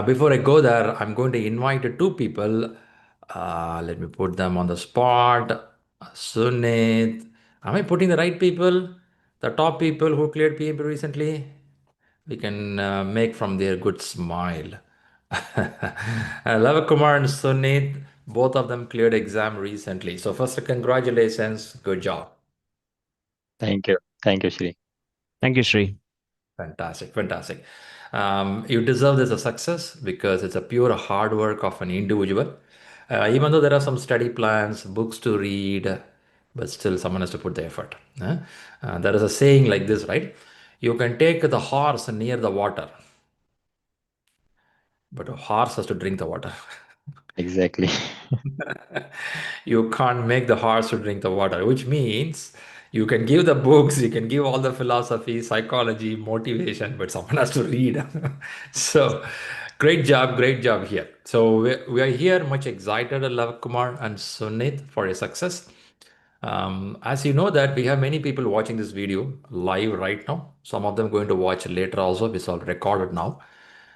Before I go there, I'm going to invite two people. Let me put them on the spot. Sunith. Am I putting the right people? The top people who cleared PMP recently? We can make from their good smile. Lavakumar and Sunith, both of them cleared exam recently. So first, congratulations. Good job. Thank you. Thank you, Shri. Thank you, Shri. Fantastic, fantastic. You deserve this a success because it's a pure hard work of an individual. Even though there are some study plans, books to read, but still someone has to put the effort. There is a saying like this, right? You can take the horse near the water, but a horse has to drink the water. Exactly. You can't make the horse to drink the water, which means you can give the books, you can give all the philosophy, psychology, motivation, but someone has to read. So, great job here. So, we are here much excited, Love Kumar and Sunit, for your success. As you know that we have many people watching this video live right now. Some of them going to watch later also. It's all recorded now.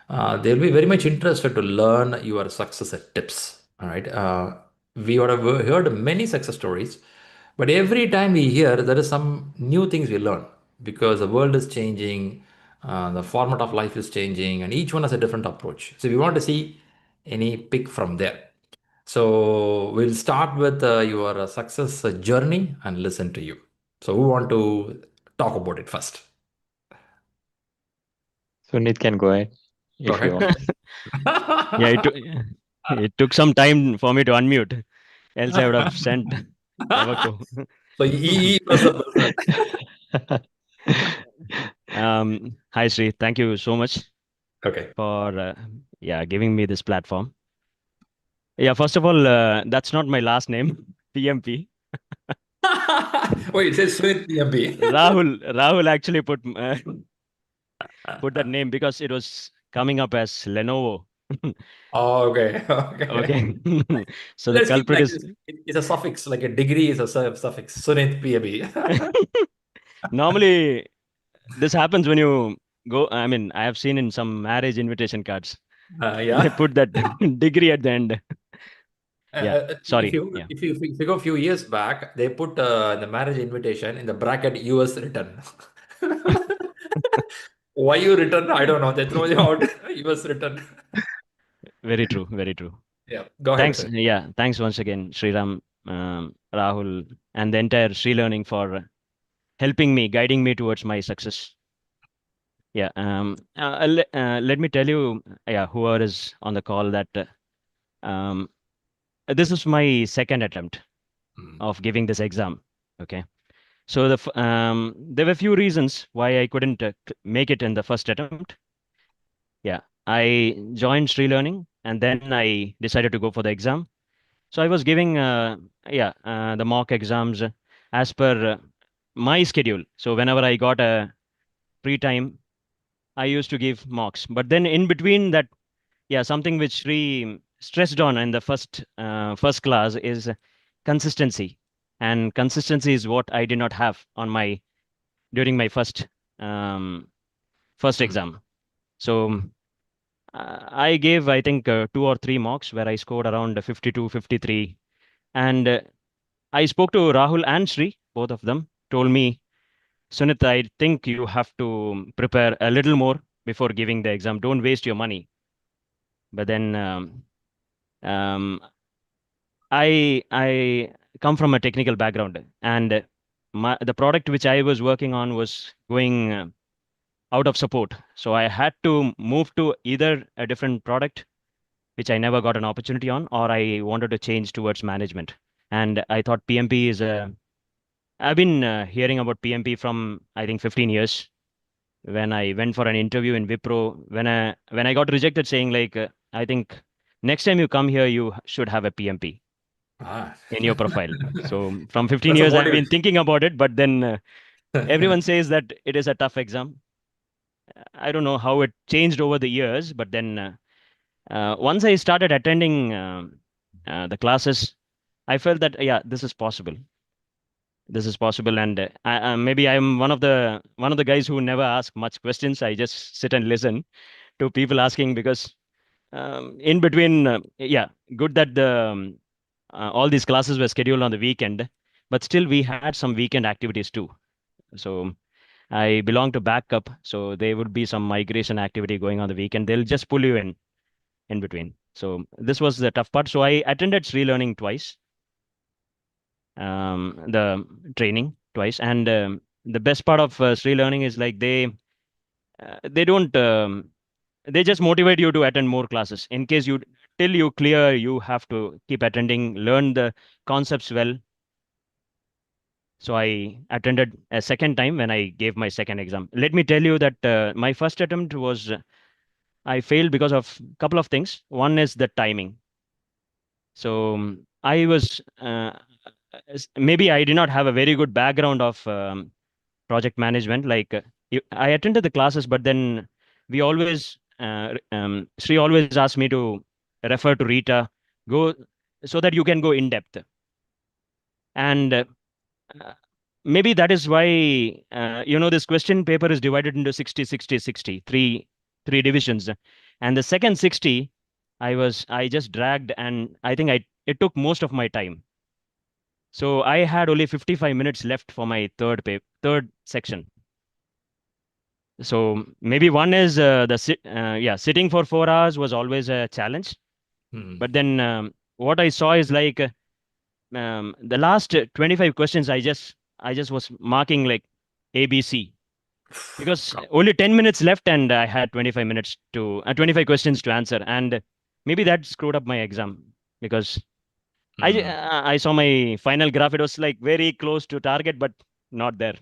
They'll be very much interested to learn your success tips. All right. We would have heard many success stories, but every time we hear, there is some new things we learn because the world is changing, the format of life is changing, and each one has a different approach. So we want to see any pick from there. So we'll start with your success journey and listen to you. So who want to talk about it first? Sunit can go ahead Go if you ahead. want. Yeah, it took some time for me to unmute. Else I would have sent Lavaku. So he was the person. Hi, Shri. Thank you so much Okay. for giving me this platform. Yeah, first of all, that's not my last name, PMP. Wait, it says Sunith PMP. Rahul actually put that name because it was coming up as Lenovo. Oh, okay. Okay. Okay. So the Let's keep culprit like is this. It's a suffix, like a degree is a suffix. Sunith PMP. normally this happens when you go. I mean, I have seen in some marriage invitation cards, they Yeah. put that degree at the end. Yeah. If Sorry. you Yeah. if you go a few years back, they put the marriage invitation in the bracket US written. Why you return? I don't know. They throw you out. US written. Very true. Very true. Yeah. Go ahead, Thanks. sir. Yeah. Thanks once again, Shriram, Rahul, and the entire ShriLearning for helping me, guiding me towards my success. Yeah. Let me tell you, yeah, whoever is on the call that um, this is my second attempt of giving this exam. Okay. So there were a few reasons why I couldn't make it in the first attempt. Yeah. I joined ShriLearning and then I decided to go for the exam. So I was giving, the mock exams as per my schedule. So whenever I got a free time, I used to give mocks. But then in between that, yeah, something which Shri stressed on in the first class is consistency, and consistency is what I did not have on my during my first Mm. exam. So I gave, I think, 2 or 3 mocks where I scored around 52, 53. And I spoke to Rahul and Shri, both of them, told me, Sunith, I think you have to prepare a little more before giving the exam. Don't waste your money. But then um, I come from a technical background, and the product which I was working on was going out of support. So I had to move to either a different product, which I never got an opportunity on, or I wanted to change towards management. And I thought PMP is a. I've been hearing about PMP from I think 15 years. When I went for an interview in Wipro, when I got rejected, saying like, I think next time you come here, you should have a PMP Ah. in your profile. So from 15 That's a years, I've been motivation. thinking about it, but then everyone says that it is a tough exam. I don't know how it changed over the years, but then once I started attending the classes, I felt that yeah, this is possible. This is possible, and maybe I'm one of the guys who never ask much questions. I just sit and listen to people asking because In between, yeah, good that all these classes were scheduled on the weekend, but still we had some weekend activities too. So I belong to backup, so there would be some migration activity going on the weekend. They'll just pull you in between. So this was the tough part. So I attended ShriLearning twice, the training twice, and the best part of ShriLearning is like they don't they just motivate you to attend more classes. In case you till you clear, you have to keep attending, learn the concepts well. So I attended a second time when I gave my second exam. Let me tell you that my first attempt was I failed because of a couple of things. One is the timing. So I was maybe I did not have a very good background of project management. Like I attended the classes, but then we always Sri always asked me to refer to Rita, go so that you can go in depth. And uh, maybe that is why this question paper is divided into 60, 60, 60, three divisions, and the second 60 I just dragged, and I think I it took most of my time. So I had only 55 minutes left for my third section. So maybe one is sitting for 4 hours was always a challenge. Hmm. But then what I saw is like the last 25 questions I just was marking like ABC, because only 10 minutes left and I had 25 minutes to 25 questions to answer, and maybe that screwed up my exam, because Hmm. I saw my final graph. It was like very close to target, but not there.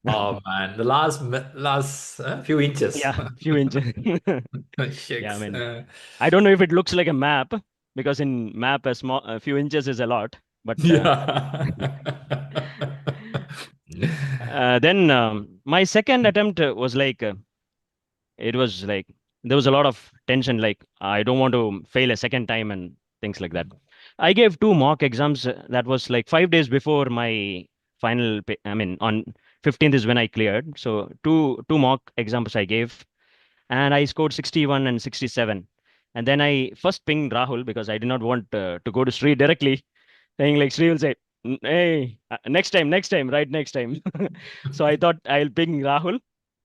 Oh man, the last few inches. Yeah, few inches. Yeah, I Shucks. mean, I don't know if it looks like a map, because in map a few inches is a lot. But Yeah. then my second attempt was like it was like there was a lot of tension. Like I don't want to fail a second time and things like that. I gave two mock exams. That was like 5 days before my I mean, on 15th is when I cleared. So two mock exams I gave, and I scored 61 and 67. And then I first pinged Rahul, because I did not want to go to Shri directly, saying like Shri will say, Hey, next time, right next time." So I thought I'll ping Rahul.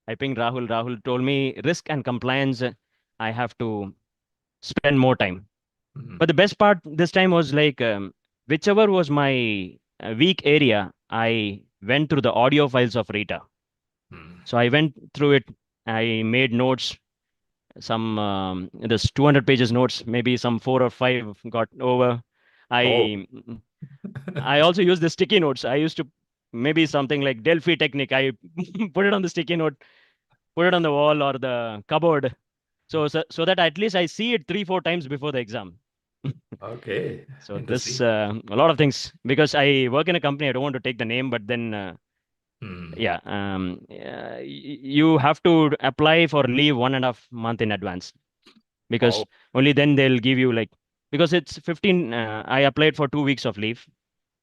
I pinged Rahul. Rahul told me risk and compliance, I have to spend more time. Hmm. But the best part this time was like whichever was my weak area, I went through the audio files of Rita. Hmm. So I went through it. I made notes, some this 200 pages notes, maybe some four or five got over. Oh. I i also used the sticky notes. I used to maybe something like Delphi technique. I put it on the sticky note, put it on the wall or the cupboard, so that at least I see it 3 4 times before the exam. Okay. So this Interesting. a lot of things, because I work in a company. I don't want to take the name, but then Hmm. yeah, you have to apply for leave 1.5 month in advance, Oh. because only then they'll give you like, because it's 15. I applied for 2 weeks of leave,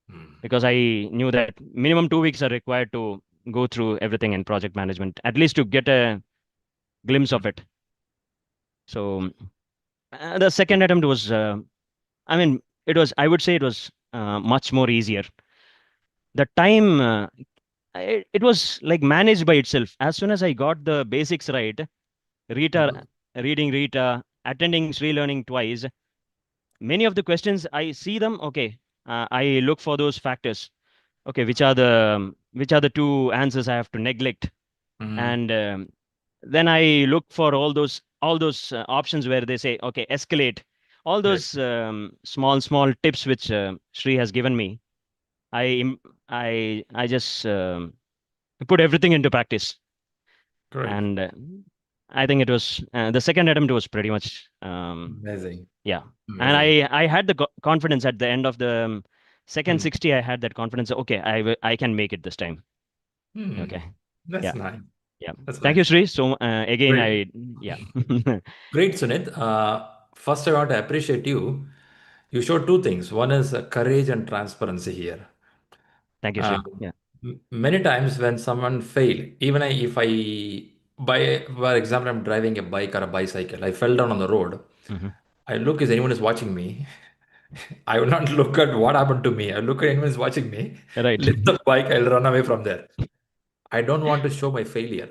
Hmm. because I knew that minimum 2 weeks are required to go through everything in project management, at least to get a glimpse Hmm. of it. So the second attempt was, I mean, I would say it was much more easier. The time, it was like managed by itself. As soon as I got the basics right, Rita, Hmm. reading Rita, attending ShriLearning twice, many of the questions I see them, okay, I look for those factors. Okay, which are the two answers I have to neglect, Hmm. and then I look for all those options where they say, okay, escalate. All Right. those small tips which Shri has given me, I im- I just put everything into practice, Great. and I think it was the second attempt was pretty much Amazing. yeah. And Amazing. I had the confidence at the end of the second Hmm. 60. I had that confidence. Okay, I can make it this time. Hmm. Okay, That's yeah, nice. yeah. That's Thank you, nice. Shri. So again, Great. I yeah. Great, Sunith. First, I want to appreciate you. You showed two things. One is courage and transparency here. Thank you, Uh, Shri. Yeah. Many times when someone fail, even if I, by for example, I'm driving a bike or a bicycle, I fell down on the road. Mhm. I look if anyone is watching me. I will not look at what happened to me. I look at anyone is watching me. Right. Lift the bike, I'll run away from there. I don't want to show my failure.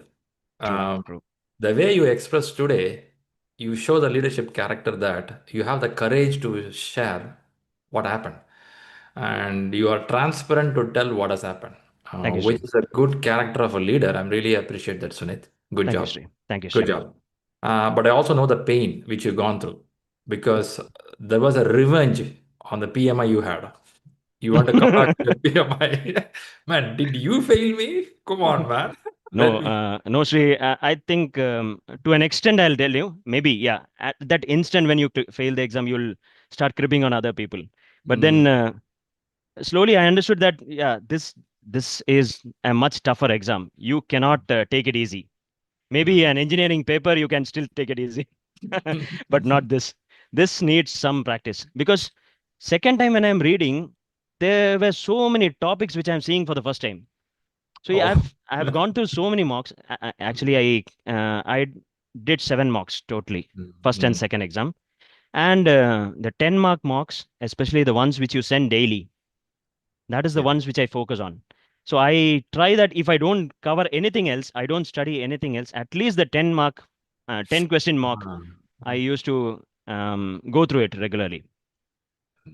True. Um, True. the way you express today, you show the leadership character that you have the courage to share what happened and you are transparent to tell what has happened, Thank you, which Shri. is a good character of a leader. I'm really appreciate that, Sunith. Good Thank you, job. Shri. Thank you, Good Shri. job. But I also know the pain which you've gone through because there was a revenge on the PMI you had. You want to come back to the PMI. Man, did you fail me? Come on, man. Let No, me. no, Shri. I think to an extent, I'll tell you. Maybe, yeah. At that instant when you fail the exam, you'll start cribbing on other people. But then Mm, slowly, I understood that yeah, this is a much tougher exam. You cannot take it easy. Maybe mm. an engineering paper you can still take it easy, but not this. This needs some practice because second time when I'm reading, there were so many topics which I'm seeing for the first time. So yeah, Oh. I have gone through so many mocks. Actually, I did 7 mocks totally, Mm, first and mm. second exam, and the 10 mark mocks, especially the ones which you send daily, that is the Yeah. ones which I focus on. So I try that if I don't cover anything else, I don't study anything else. At least the 10 mark, 10 question mock, Ah, I used to go through it regularly.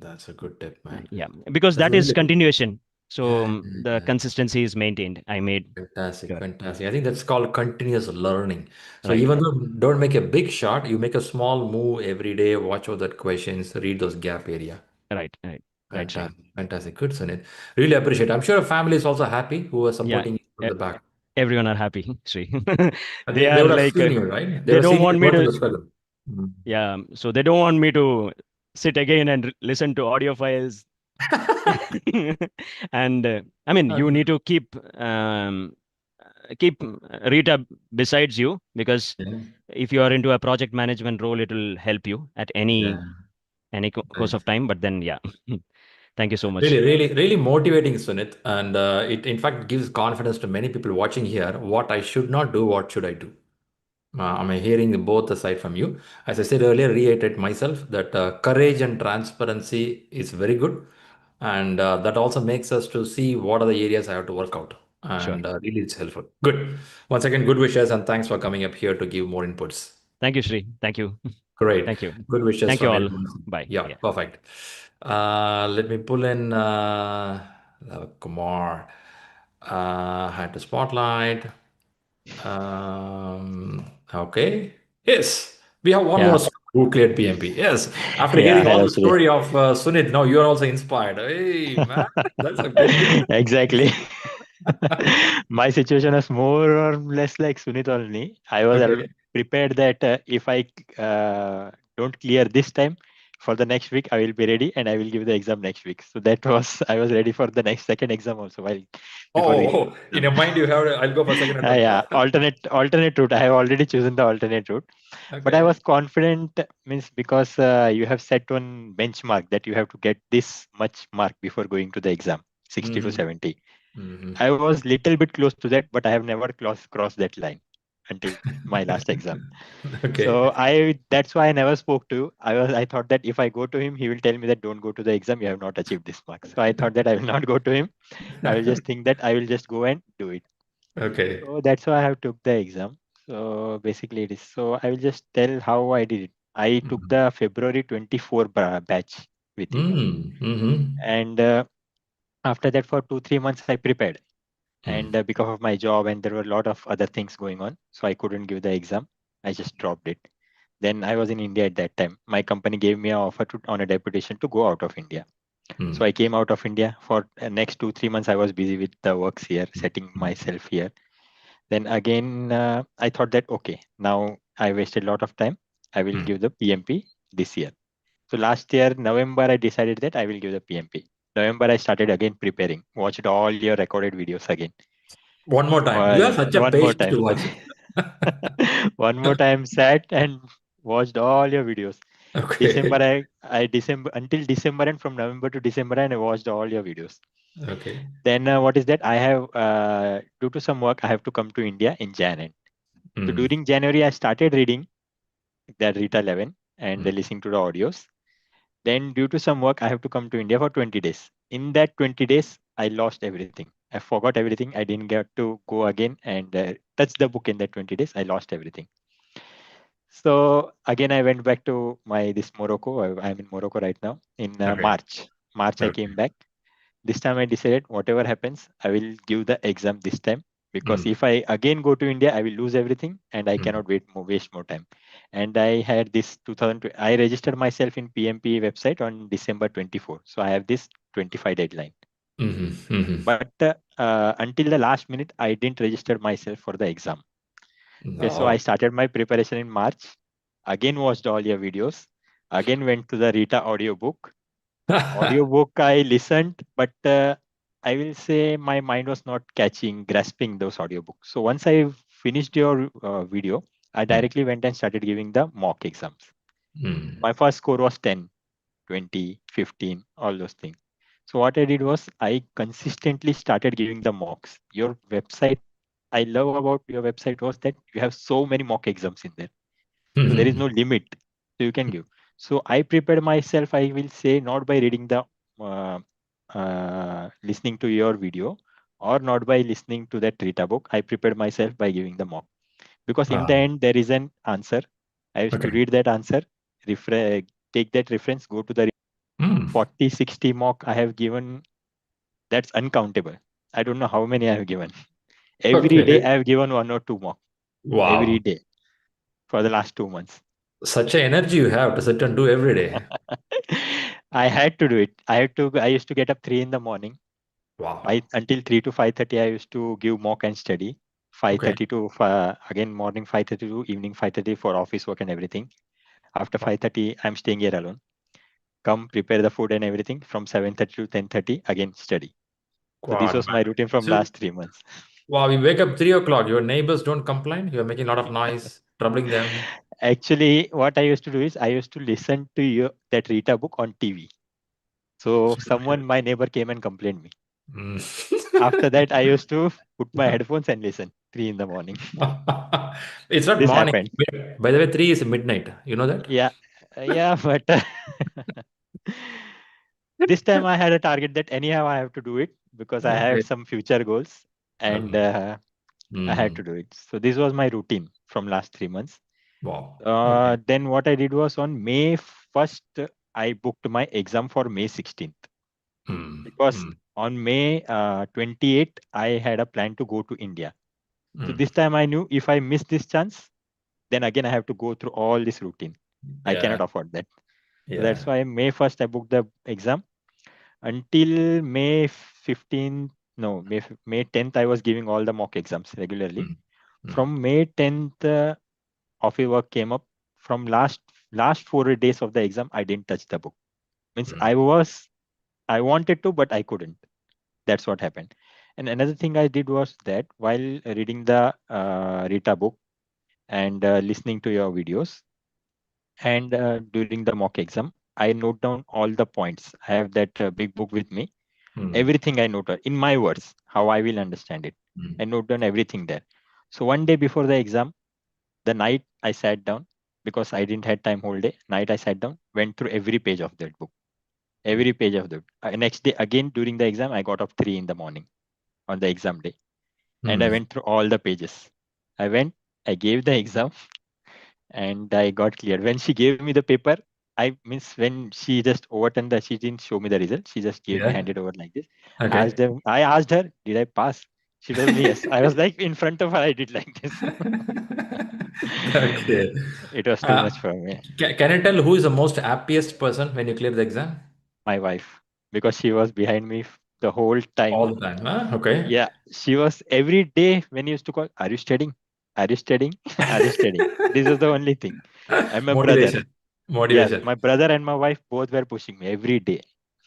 that's a good tip, man. Yeah, because That's that is really good. continuation. So Yeah, the yeah. consistency is maintained. I made Fantastic, sure. fantastic. I think that's called continuous learning. So Right, even though don't make a big shot, you make a small move every day, watch out that questions, read those gap area. right, right, right, Sri. Fantastic, fantastic. Good, Sunit. Really appreciate it. I'm sure your family is also happy who are Yeah, supporting you from e- the back. everyone are happy, Sri. They They are would have like seen you, right? They they would have don't seen you want me go through to. the struggle. Mm. Yeah, so they don't want me to sit again and listen to audio files. And I mean, you Okay. need to keep Rita besides you because Yeah, if you are into a project management role, it will help you at yeah. any course Nice. of time. But then, yeah, thank you so much. Really, really, really motivating, Sunit. And it, in fact, gives confidence to many people watching here. What I should not do, what should I do? Am I hearing both the side from you? As I said earlier, reiterate myself that courage and transparency is very good. And that also makes us to see what are the areas I have to work out. Sure. And really, it's helpful. Good. Once again, good wishes and thanks for coming up here to give more inputs. Thank you, Shri. Thank you. Great. Thank you. Good wishes Thank you from all. everyone. Bye. Yeah, Yeah. perfect. Let me pull in Kumar. Had to spotlight. Okay. Yes. We have one more Yeah. who cleared PMP. Yes. After Yeah. hearing all Hello, the Shri. story of Sunit, now you are also inspired. Hey, man, that's a good thing. Exactly. My situation was more or less like Sunit only. I was Okay. prepared that if I don't clear this time, for the next week I will be ready and I will give the exam next week. So that was I was ready for the next second exam also while before Oh, giving oh, the in exam. your mind, you have, I'll go for second attempt. Yeah, alternate route. I have already chosen the alternate route, but I Okay. was confident means because you have set one benchmark that you have to get this much mark before going to the exam, 60 to Mm-hmm. 70. Mm-hmm. I was little bit close to that, but I have never crossed that line until my last exam. Okay. So I that's why I never spoke to you. I thought that if I go to him, he will tell me that don't go to the exam, you have not achieved this mark. So I thought that I will not go to him. I will just think that I will just go and do it. Okay. So that's why I have took the exam. So basically it is. So I will just tell how I did it. I took the February 24 batch with you. Mm-hmm. And after that for 2 3 months I prepared. And because of my job and there were a lot of other things going on, so I couldn't give the exam. I just dropped it. Then I was in India at that time. My company gave me an offer on a deputation to go out of India. So I Mm-hmm. came out of India for next 2 3 months. I was busy with the works here, setting myself here. Then again, I thought that okay, now I wasted a lot of time. I will give the PMP this year. So last year, November, I decided that I will give the PMP. November, I started again preparing, watched all your recorded videos again. One more time. You have such a One more patience time. to watch it. One more time, sat and watched all your videos. Okay. December, I December until December and from November to December, and I watched all your videos. Okay. Then what is that? I have due to some work, I have to come to India in Jan end. So Mm. during January, I started reading the Rita 11. and listening to the audios. Then due to some work, I have to come to India for 20 days. In that 20 days, I lost everything. I forgot everything. I didn't get to go again and touch the book in that 20 days. I lost everything. So again, I went back to this Morocco. I'm in Morocco right now. In Okay. March, I came back. This time I decided whatever happens, I will give the exam this time, because if I again go to India, I will lose everything and I cannot waste more time. And I had this 2020, I registered myself in PMP website on December 24. So I have this 25 deadline. But until the last minute, I didn't register myself for the exam. Okay, so I started my preparation in March, again watched all your videos, again went to the Rita audiobook. Audiobook I listened, but I will say my mind was not grasping those audiobooks. So once I finished your video, I directly went and started giving the mock exams. My first score was 10, 20, 15, all those things. So what I did was I consistently started giving the mocks. Your website, I love about your website was that you have so many mock exams in there. So there is no limit. So you can give. So I prepared myself, I will say, not by reading the listening to your video or not by listening to that Rita book. I prepared myself by giving the mock. Because in the end, there is an answer. I used to read that answer, take that reference, go to the 40, 60 mock I have given. That's uncountable. I don't know how many I have given. Every day I have given 1 or 2 mock. Every Wow. day for the last 2 months. Such an energy you have to sit and do every day. I had to do it. I used to get up 3 in the morning. Wow. Until 3 to 5:30, I used to give mock and study. 5:30 to again morning 5:30 to evening 5:30 for office work and everything. After 5:30, I'm staying here alone. Come prepare the food and everything. From 7:30 to 10:30, again study. So this was my routine from last 3 months. Wow, we wake up 3 o'clock. Your neighbors don't complain? You're making a lot of noise, troubling them. Actually, what I used to do is I used to listen to that Rita book on TV. So my neighbor came and complained me. After that, I used to put my headphones and listen 3 in the morning. It's not This morning. happened. By the way, 3 is midnight. You know that? Yeah, but this time I had a target that anyhow I have to do it because I had some future goals and I had to do it. So this was my routine from last 3 months. Wow. Then what I did was on May 1st, I booked my exam for May 16th. Because on May 28th, I had a plan to go to India. So this time I knew if I miss this chance, then again I have to go through all this routine. I cannot afford that. So that's why May 1st I booked the exam. Until May 15th, no, May 10th, I was giving all the mock exams regularly. From May 10th, office work came up. From last 4 days of the exam, I didn't touch the book. Means I wanted to, but I couldn't. That's what happened. And another thing I did was that while reading the Rita book and listening to your videos and during the mock exam, I note down all the points. I have that big book with me. Everything I note in my words, how I will understand it. I note down everything there. So one day before the exam, the night I sat down because I didn't have time whole day. Night I sat down, went through every page of that book. Every page of the next day again during the exam, I got up 3 in the morning on the exam day. And I went through all the pages. I gave the exam and I got cleared. When she gave me the paper, when she just overturned she didn't show me the result. She just handed over like this. I asked her, did I pass? She told me yes. I was like in front of her, I did like this. Okay. It was too much for me. Can I tell who is the most happiest person when you clear the exam? My wife, because she was behind me the whole time. All the time, huh? Okay. Yeah, she was every day when you used to call, are you studying? Are you studying? Are you studying? This is the only thing. And my brother. Motivation. Yes, Motivation. my brother and my wife both were pushing me every day.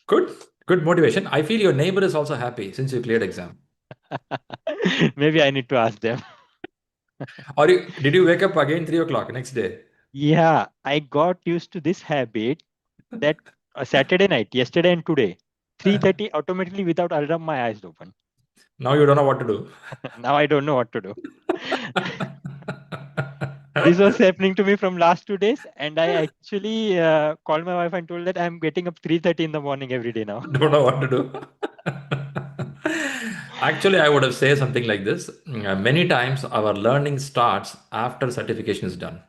Good. Good motivation. I feel your neighbor is also happy since you cleared exam. Maybe I need to ask them. Or did you wake up again 3 o'clock next day? Yeah, I got used to this habit that Saturday night, yesterday and today, 3:30 automatically without alarm, my eyes open. Now you don't know what to do. Now I don't know what to do. This was happening to me from last 2 days, and I actually called my wife and told that I'm getting up 3:30 in the morning every day now. Don't know what to do. Actually, I would have said something like this. Many times our learning starts after certification is done.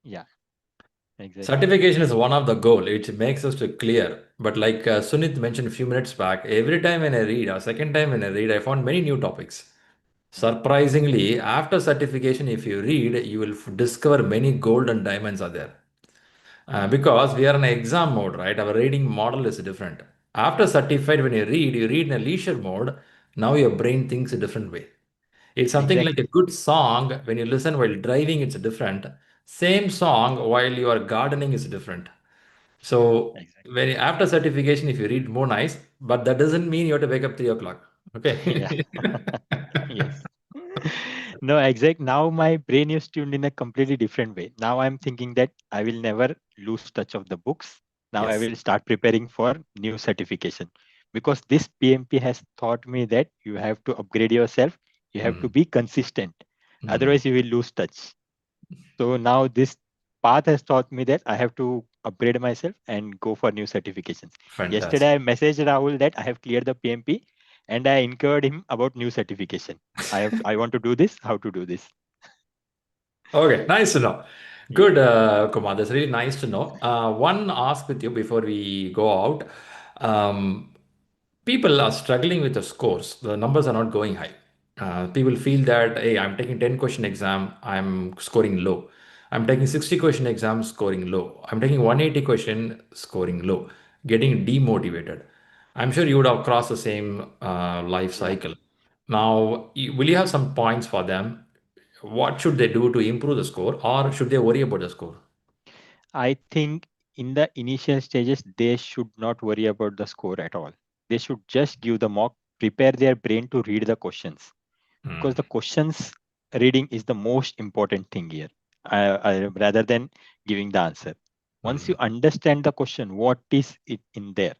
Yeah, exactly. Certification is one of the goal. It makes us to clear. But like Sunith mentioned a few minutes back, every time when I read, or second time when I read, I found many new topics. Mm, Surprisingly, after certification, if you read, you will discover many gold and diamonds are there. mm, Because we are in exam mode, right? Our reading model is different. After certified, when you read in a leisure mode. Now your brain thinks a different way. It's something like a exactly. good song. When you listen while driving, it's different. Same song while you are gardening is different. So Exactly. when after certification, if you read more nice, but that doesn't mean you have to wake up 3 o'clock. Yeah. Okay. Yes. No, exact. Now my brain is tuned in a completely different way. Now I'm thinking that I will never lose touch of the books. Now I Yes. will start preparing for new certification because this PMP has taught me that you have to upgrade yourself. You have to Mm, be consistent. mm. Otherwise, you will lose touch. So now this path has taught me that I have to upgrade myself and go for new certifications. Fantastic. Yesterday, I messaged Rahul that I have cleared the PMP and I inquired him about new certification. I want to do this, how to do this. Okay, nice to know. Yeah. Good, Kumar. That's really nice to know. One ask with you before we go out. Um, People are struggling with the scores. The numbers are not going high. People feel that, hey, I'm taking 10 question exam, I'm scoring low. I'm taking 60 question exam, scoring low. I'm taking 180 question, scoring low. Getting demotivated. I'm sure you would have crossed the same life Yeah. cycle. Now, will you have some points for them? What should they do to improve the score, or should they worry about the score? I think in the initial stages, they should not worry about the score at all. They should just give the mock, prepare their brain to read the questions because Hmm. the questions reading is the most important thing here rather than giving the answer. Once Hmm. you understand the question, what is it in there,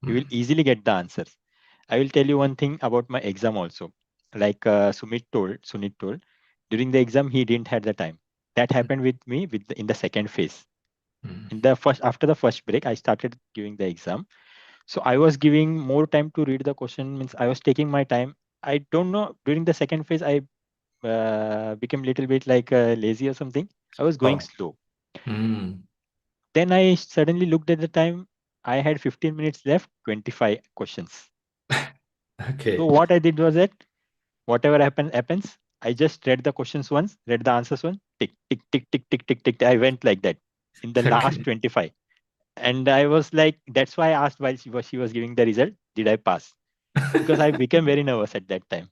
you will Hmm. easily get the answers. I will tell you one thing about my exam also. Like Sunit told, during the exam he didn't had the time. That happened with me in the second phase. Hmm. In the first after the first break, I started giving the exam. So I was giving more time to read the question. Means I was taking my time. I don't know. During the second phase, I became a little bit like lazy or something. I was going Oh. slow. Hmm. Then I suddenly looked at the time. I had 15 minutes left, 25 questions. So Okay. what I did was that whatever happens. I just read the questions once, read the answers once, tick, tick, tick, tick, tick, tick, tick. I went like that in the last Okay. 25. And I was like, that's why I asked while she was giving the result, did I pass? Because I became very nervous at that time.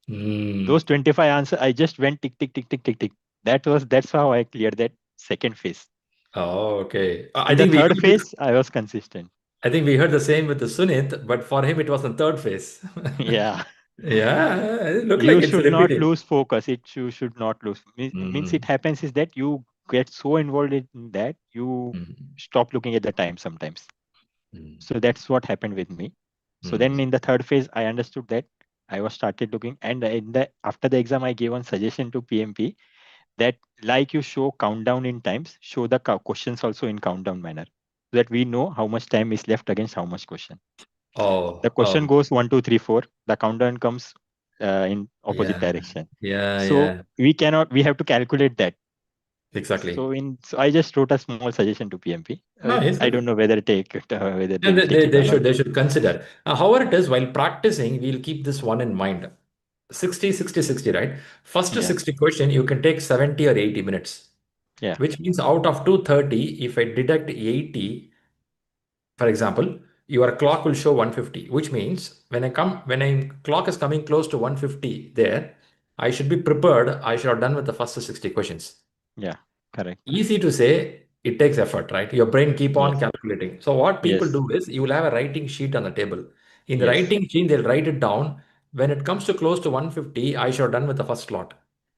Hmm. Those 25 answers, I just went tick, tick, tick, tick, tick, tick. That's how I cleared that second phase. Oh, okay. In the third phase, I was consistent. I think we heard the same with the Sunith, but for him it was in third phase. Yeah. Yeah, it looked like You it's should not repeating. lose focus. You should not lose. Means it Hmm. happens is that you get so involved in that you Hmm. stop looking at the time sometimes. Hmm. So that's what happened with me. So Hmm. then in the third phase, I understood that I was started looking, and in the after the exam, I gave one suggestion to PMP that like you show countdown in times, show the questions also in countdown manner, so that we know how much time is left against how much question. The Oh, question goes 1, 2, 3, 4. The countdown comes in opposite yeah, direction. yeah, So yeah. we have to calculate that. Exactly. So I just wrote a small suggestion to PMP. Nice. I don't know whether they And will take it they or not. should consider. However, it is while practicing, we'll keep this one in mind. 60, 60, 60, right? First Yeah, 60 question, you can take 70 or 80 minutes, yeah, which means out of 230, if I deduct 80, for example, your clock will show 150, which means when I clock is coming close to 150 there, I should be prepared. I should have done with the first 60 questions. yeah. Correct. Easy to say, it takes effort, right? Your brain keep on Yes, calculating. So what people yes, do is you will have a writing sheet on the table. In the yes. writing sheet, they'll write it down. When it comes to close to 150, I should have done with the first slot.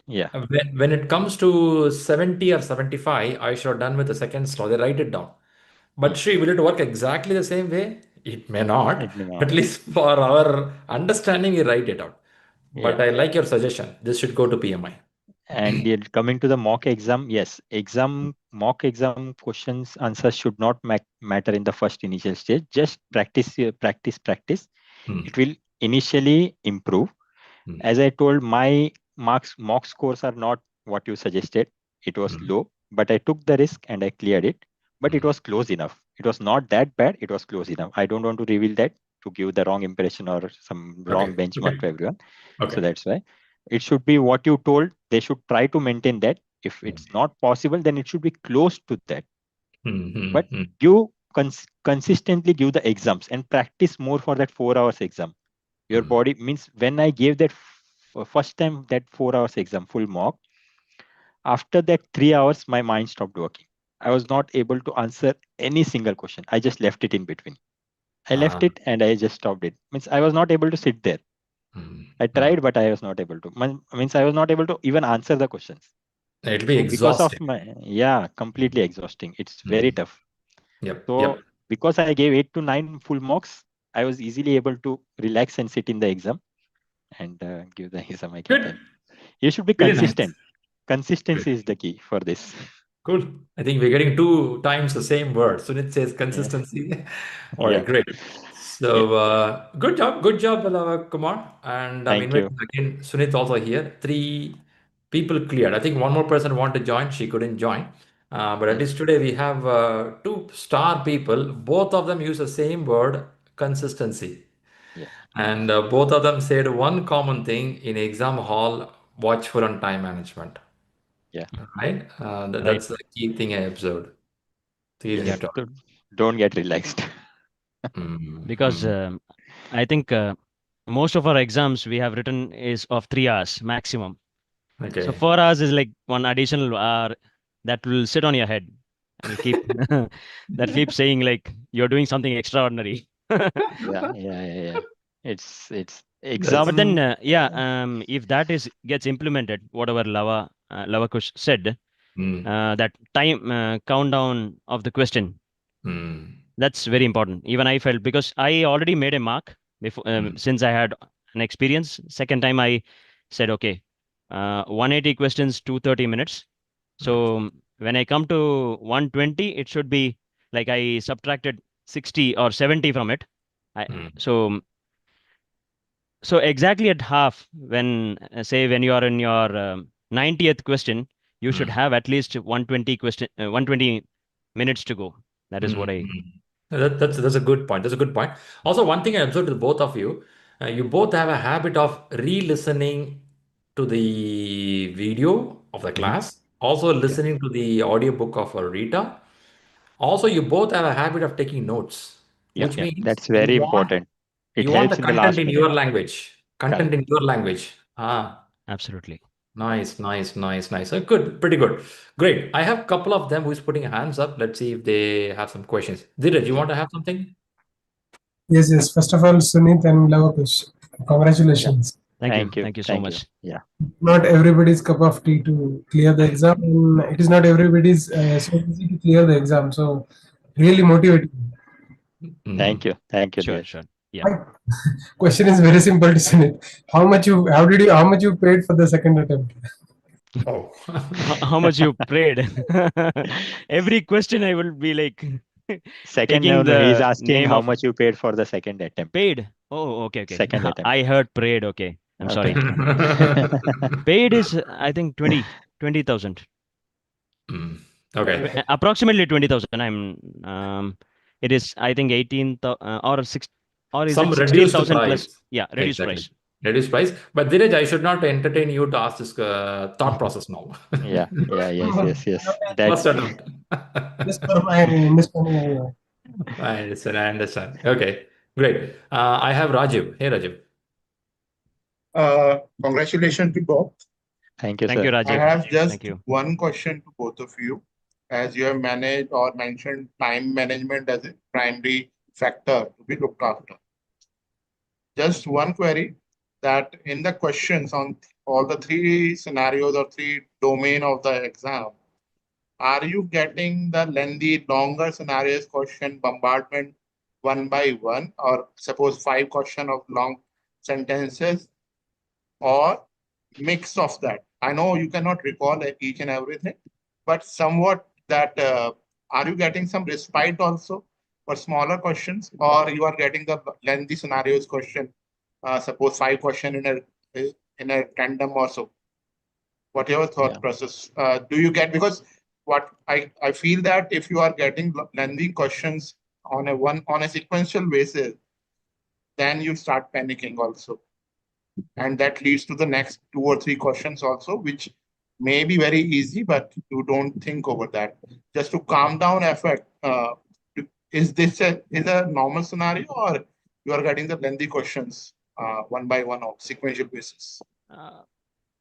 Yeah. When it comes to 70 or 75, I should have done with the second slot. They write it down. But Mm. Shri, will it work exactly the same way? It may not. It may At not. least for our understanding, we write it out. But Yeah. I like your suggestion. This should go to PMI. And coming to the mock exam, yes, mock exam questions answers should not matter in the first initial stage. Just practice, practice. It will initially improve. As I told, my mock scores are not what you suggested. It was low, but I took the risk and I cleared it. But it was close enough. It was not that bad. It was close enough. I don't want to reveal that to give the wrong impression or some wrong benchmark to everyone. So that's why it should be what you told. They should try to maintain that. If it's not possible, then it should be close to that. But you consistently give the exams and practice more for that 4 hours exam. Your body means when I gave that first time that 4 hours exam full mock, after that 3 hours my mind stopped working. I was not able to answer any single question. I just left it in between. I left it and I just stopped it. Means I was not able to sit there. I tried, but I was not able to. Means I was not able to even answer the questions. It'll be because of exhausting. completely exhausting. It's very tough. Yep. So because I gave 8 to 9 full mocks, I was easily able to relax and sit in the exam and give the exam. I can tell. You should be Really consistent. nice. Consistency is the key for this. Cool. I think we're getting 2 times the same word. Sunith says consistency. All right, great. So good job, Kumar. And I'm Thank you. inviting again Sunith also here. 3 people cleared. I think one more person wanted to join. She couldn't join. But at least today we have 2 star people. Both of them use the same word, consistency. And both of them said one common thing in exam hall, watchful on time management. Yeah. Right? That's the key thing I observed. Don't get relaxed. Because I think most of our exams we have written is of 3 hours maximum. So 4 hours is like one additional hour that will sit on your head and keep that keeps saying like you're doing something extraordinary. Yeah. It's exam. But then if that gets implemented, whatever Lavakush said, that time countdown of the question, that's very important. Even I felt, because I already made a mark before since I had an experience. Second time I said, okay, 180 questions, 230 minutes. So when I come to 120, it should be like I subtracted 60 or 70 from it. So exactly at half, when say when you are in your 90th question, you should have at least 120 minutes to go. That is what I. That's a good point. That's a good point. Also, one thing I observed with both of you, you both have a habit of re-listening to the video of the class, also listening to the audiobook of Rita. Also, you both have a habit of taking notes, which means that's very important. It you want the helps in the content last in minute. your language. Content in your language. Absolutely. Nice. Good, pretty good. Great. I have a couple of them who's putting hands up. Let's see if they have some questions. Dheeraj, you want to have something? Yes. First of all, Sunith and Lavakush, congratulations. Thank you so much. Yeah. Not everybody's cup of tea to clear the exam, and it is not everybody's so easy to clear the exam. So, really motivating. Thank you. Sure. Yeah. My question is very simple to Sunith. How much you paid for the second attempt? Oh. How much you prayed? Every question I will be like second. taking No, he's the asking name how of much you paid for the second attempt. paid. Oh, okay. Second attempt. I heard prayed. Okay, I'm sorry. Paid is I think 20,000. Okay. Approximately 20,000. It is I think 18,000 or 6, or is Some it reduced 16,000 price. plus? Yeah, reduced price. Reduced price. But Dheeraj, I should not entertain you to ask this thought process now. Yes. First attempt. Just for my understanding. I understand. Okay, great. I have Rajiv. Hey, Rajiv. Congratulations to both. Thank you, Thank you, sir. Rajiv. I have just Thank you. one question to both of you. As you have managed or mentioned time management as a primary factor to be looked after. Just one query, that in the questions on all the 3 scenarios or 3 domain of the exam, are you getting the lengthy, longer scenarios question bombardment one by one, or suppose 5 question of long sentences, or mix of that? I know you cannot recall each and everything, but somewhat that are you getting some respite also for smaller questions, or you are getting the lengthy scenarios question? Suppose 5 question in a tandem or so. Whatever thought process do you get? Because what I feel that if you are getting lengthy questions on a sequential basis, then you start panicking also, and that leads to the next 2 or 3 questions also, which may be very easy, but you don't think over that. Just to calm down effect, is this a normal scenario, or you are getting the lengthy questions one by one on sequential basis?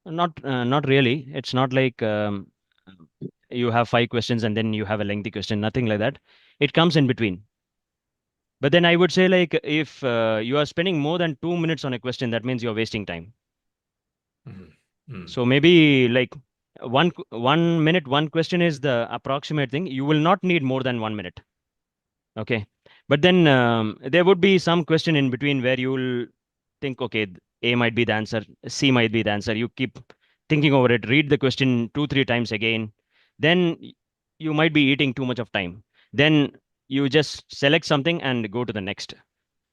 Not really. It's not like you have 5 questions and then you have a lengthy question. Nothing like that. It comes in between. But then I would say, like, if you are spending more than 2 minutes on a question, that means you're wasting time. So maybe like 1 minute, one question is the approximate thing. You will not need more than 1 minute. Okay. But then there would be some question in between where you will think, okay, A might be the answer, C might be the answer. You keep thinking over it, read the question 2, 3 times again. Then you might be eating too much of time. Then you just select something and go to the next.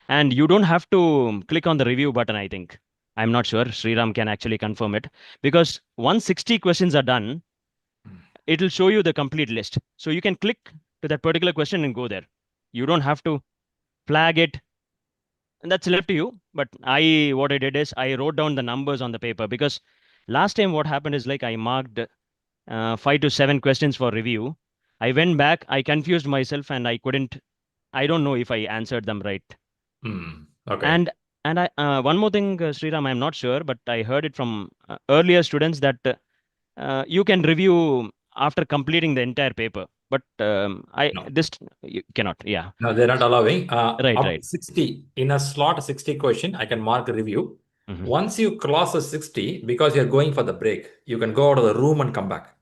And you don't have to click on the review button, I think. I'm not sure. Shriram can actually confirm it. Because once 60 questions are done, it will show you the complete list. So you can click to that particular question and go there. You don't have to flag it. And that's left to you. But what I did is I wrote down the numbers on the paper, because last time what happened is, like, I marked 5 to 7 questions for review. I went back, I confused myself, and I don't know if I answered them right. Okay. And one more thing, Shriram, I'm not sure, but I heard it from earlier students that you can review after completing the entire paper. But No. you cannot. Yeah. No, they're not allowing. Right, Up right. to 60 in a slot, 60 question, I can mark a review. Mhm. Once you cross the 60, because you're going for the break, you can go out of the room and come back.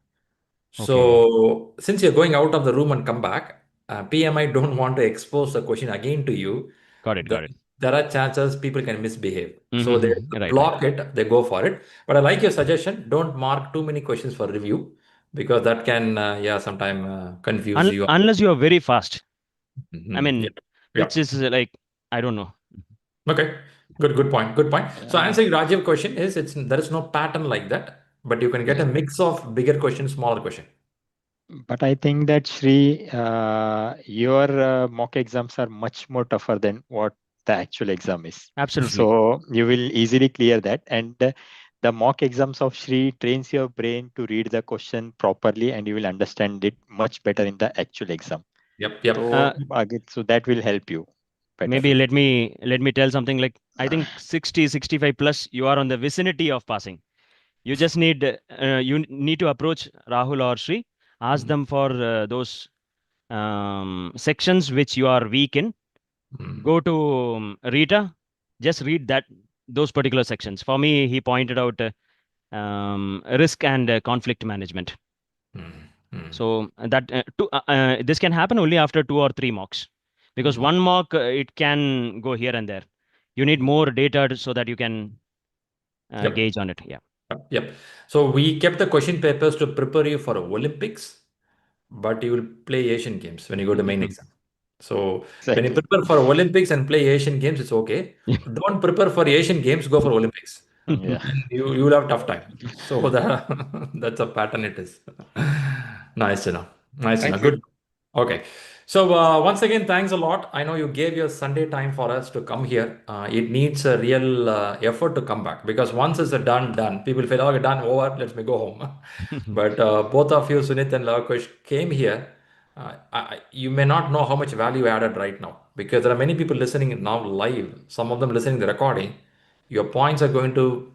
So since you're going out of the room and come back, PMI don't want to expose the question again to you. Got it, got it. There are chances people can misbehave. So they Mhm. Right, block it, they go for it. But I like your suggestion. Don't mark too many questions for review, because that can, sometime confuse you. Unless you are very fast. I mean, Yeah. which Yeah. is like, I don't know. Okay. Good point. Good point. So answering Rajiv question is, there is no pattern like that, but you can get a mix of bigger question, smaller question. But I think that Shri, your mock exams are much more tougher than what the actual exam is. Absolutely. So you will easily clear that. And the mock exams of Shri trains your brain to read the question properly, and you will understand it much better in the actual exam. Yep. So, so that will help you better. Maybe let me tell something, like, I think 60, 65 plus, you are on the vicinity of passing. You just need to approach Rahul or Shri, ask them for those sections which you are weak in. Go to Rita, just read those particular sections. For me, he pointed out risk and conflict management. So that this can happen only after 2 or 3 mocks, because one mock it can go here and there. You need more data so that you can Yep. gauge on it. Yeah. Yep. So we kept the question papers to prepare you for Olympics, but you will play Asian Games when you go to main exam. So when you Exactly. prepare for Olympics and play Asian Games, it's okay. Don't prepare for Asian Games, go for Olympics. Yeah. And you will have tough time. So that's a pattern it is. Nice to know. Nice to know. Thank you. Good. Okay. So once again, thanks a lot. I know you gave your Sunday time for us to come here. It needs a real effort to come back, because once it's a done. People feel, okay, done, over, let me go home. But both of you, Sunith and Lavakush, came here. You may not know how much value added right now, because there are many people listening now live. Some of them listening the recording. Your points are going to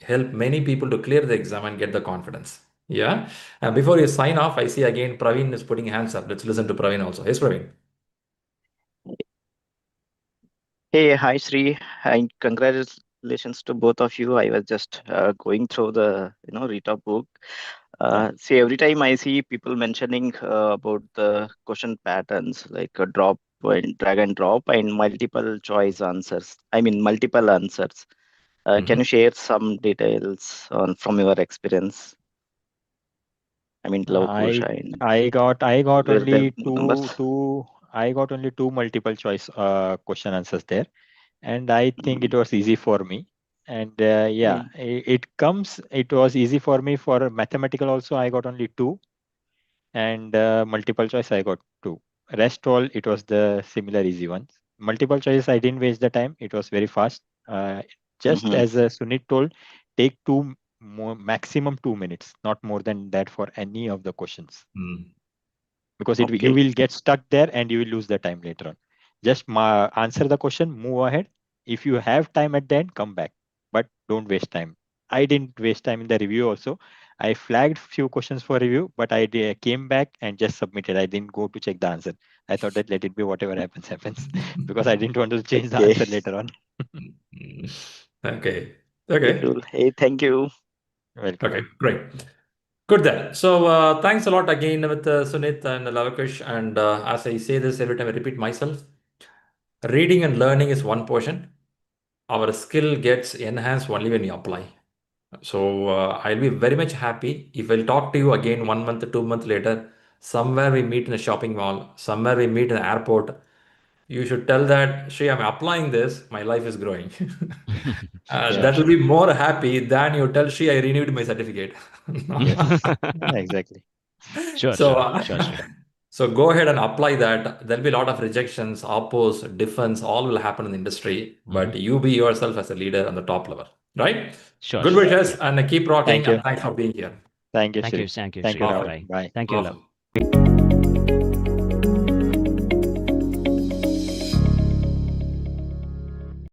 help many people to clear the exam and get the confidence. Yeah. Before you sign off, I see again Praveen is putting hands up. Let's listen to Praveen also. Yes, Praveen. Hey, hi Shri, and congratulations to both of you. I was just going through the Rita book. See, every time I see people mentioning about the question patterns, like a drag and drop and multiple choice answers. I mean, multiple answers. Can you share some details from your experience? I mean, Lavakush, I got were there only numbers? two multiple choice question answers there, and I think it was easy for me. And yeah, it was easy for me for mathematical also. I got only two, and multiple choice I got two. Rest all it was the similar easy ones. Multiple choice I didn't waste the time. It was very fast. Just Mm-hmm. as Sunit told, take maximum 2 minutes, not more than that for any of the questions, because you Okay. will get stuck there and you will lose the time later on. Just answer the question, move ahead. If you have time at the end, come back, but don't waste time. I didn't waste time in the review also. I flagged few questions for review, but I came back and just submitted. I didn't go to check the answer. I thought that let it be, whatever happens happens, because I didn't want to change the Okay. answer later on. Okay. Great Okay. tool. Hey, thank you. Welcome. Okay. Great. Good then. So thanks a lot again with Sunith and Lavakush. And as I say this every time, I repeat myself. Reading and learning is one portion. Our skill gets enhanced only when you apply. So I'll be very much happy if I'll talk to you again 1 month, 2 months later. Somewhere we meet in a shopping mall, somewhere we meet in an airport. You should tell that, Shri, I'm applying this, my life is growing. Yeah, That will sure. be more happy than you tell Shri, I renewed my certificate. Yes, exactly. Sure, So, sure, sure, Shri. so go ahead and apply that. There'll be a lot of rejections, oppose, defense, all will happen in the industry. But you be yourself as a leader on the top level, right? Sure, Good Shri. wishes Yeah. and keep rocking. Thank And you. thanks for being here. Thank you, Thank you, Shri. thank you, Thank you, Shri. Rahul. Awesome. Bye. Bye. Thank you, love. Awesome.